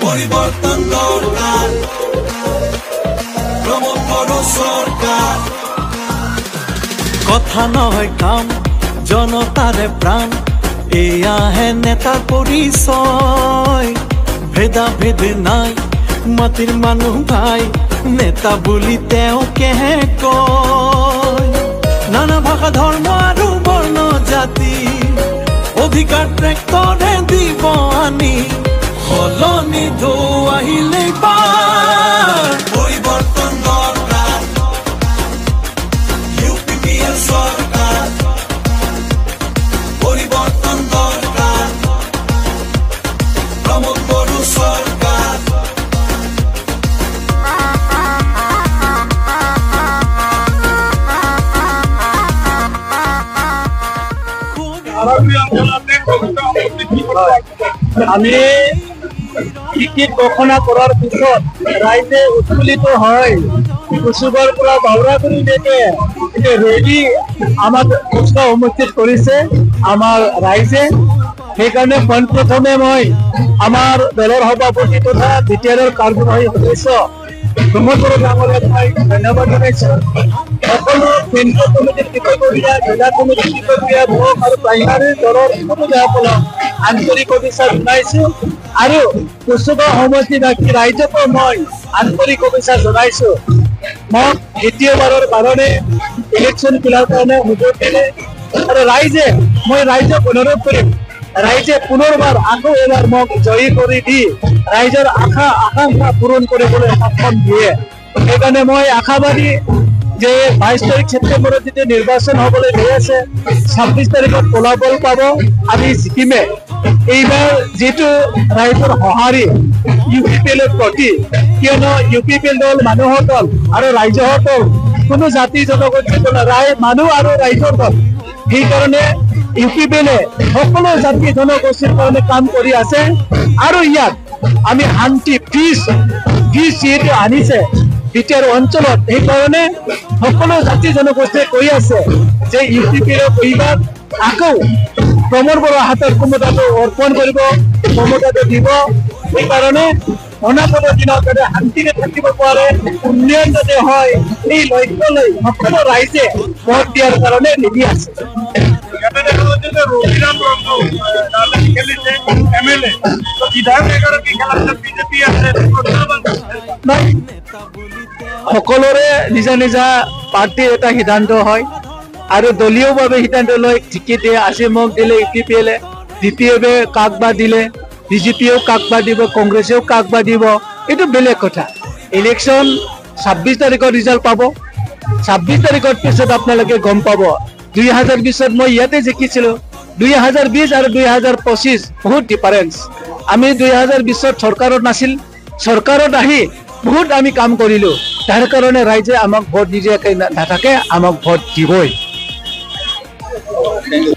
পৰিবৰ্তন দৰকাৰ, প্ৰমোদ বড় সৰকাৰ। কথা নহয় কাম, জনতাৰে প্ৰাণ, এয়া হে নেতাৰ পৰিচয়। ভেদা ভেদ নাই, মাটিৰ মানুহ ভাই, নেতা বুলি তেওঁকেহে কয়। নানা ভাষা ধৰ্ম আৰু বৰ্ণ জাতি, অধিকাৰ ট্ৰেক্টৰে দিব আনি, সলনি ঢৌ আহিলে পাৰ। পৰিবৰ্তন দৰকাৰ, ইউপিপিএল সৰকাৰ। পৰিবৰ্তন দৰকাৰ, প্ৰমোদ বড় সৰকাৰ। আমি টিকিট ঘোষণা কৰাৰ পিছত ৰাইজে উৎফুল্লিত হয়। কুচুবৰ পৰা বাউৰাগুৰিলৈকে ৰেলি আমাক উপস্থিত কৰিছে আমাৰ ৰাইজে। সেইকাৰণে পোনপ্ৰথমে মই আমাৰ দলৰ সভাপতি তথা বিটিআৰৰ কাৰ্যবাহী সদস্য প্ৰমোদ বড়ো ডাঙৰীয়াক মই ধন্যবাদ জনাইছো। সকলো কেন্দ্ৰীয় কমিটিৰ বিষয়ববীয়া, জিলা কমিটিৰ বিষয়ববীয়া, ব্লক আৰু প্ৰাইমাৰী দলৰ সদস্যসকলক আন্তৰিক শুভেচ্ছা জনাইছো আৰু কুচুবৰ সমষ্টিবাসী ৰাইজকো মই আন্তৰিক শুভেচ্ছা জনাইছো। মোক দ্বিতীয়বাৰৰ কাৰণে ইলেকশ্যন খেলাৰ কাৰণে সুযোগ দিলে আৰু মই ৰাইজক অনুৰোধ কৰিম, ৰাইজে পুনৰবাৰ আকৌ এবাৰ মোক জয়ী কৰি দি ৰাইজৰ আকাংক্ষা পূৰণ কৰিবলৈ সক্ষম দিয়ে। সেইকাৰণে মই আশাবাদী যে 22 তাৰিখ ছেপ্টেম্বৰত যেতিয়া নিৰ্বাচন হ'বলৈ গৈ আছে, 26 তাৰিখত ফলাফল পাব, আমি জিকিমে। এইবাৰ যিটো ৰাইজৰ সঁহাৰি ইউপিপিএলৰ প্ৰতি, কিয়নো ইউপিপিএল দল মানুহৰ দল আৰু ৰাইজৰ দল, কোনো জাতি জনগোষ্ঠীৰ দল, মানুহ আৰু ৰাইজৰ দল। সেইকাৰণে ইউপিপিএলে সকলো জাতি জনগোষ্ঠীৰ কাৰণে কাম কৰি আছে আৰু ইয়াত আমি শান্তি পিছ যিহেতু আনিছে বিটিআৰ অঞ্চলত, সেইকাৰণে সকলো জাতি জনগোষ্ঠীয়ে কৈ আছে যে ইউপিপিএলক এইবাৰ আকৌ প্ৰমোদ বড়োৰ হাতত ক্ষমতাটো অৰ্পণ কৰিব, ক্ষমতাটো দিব। সেইকাৰণে অনাগত দিনত যাতে শান্তিৰে থাকিব পাৰে, উন্নয়ন যাতে হয়, এই লক্ষ্য লৈ সকলো ৰাইজে ভোট দিয়াৰ কাৰণে ৰেডি আছে। সকলোৰে নিজা নিজা পাৰ্টিৰ এটা সিদ্ধান্ত হয় আৰু দলীয়ভাৱে সিদ্ধান্ত লৈ টিকেট দিয়ে। আজি মোক দিলে ইউপিপিএলে, ডিপিএফে কাক বা দিলে, বিজেপিয়েও কাক বা দিব, কংগ্ৰেছেও কাক বা দিব, এইটো বেলেগ কথা। ইলেকশ্যন 26 তাৰিখৰ ৰিজাল্ট পাব, 26 তাৰিখৰ পিছত আপোনালোকে গম পাব। 2020ত মই ইয়াতে জিকিছিলো, 2020 আৰু 2025 বহুত ডিফাৰেঞ্চ। আমি 2020ত চৰকাৰত নাছিল, চৰকাৰত আহি বহুত আমি কাম কৰিলো। তাৰ কাৰণে ৰাইজে আমাক ভোট নিদিয়াকৈ নাথাকে, আমাক ভোট দিবই।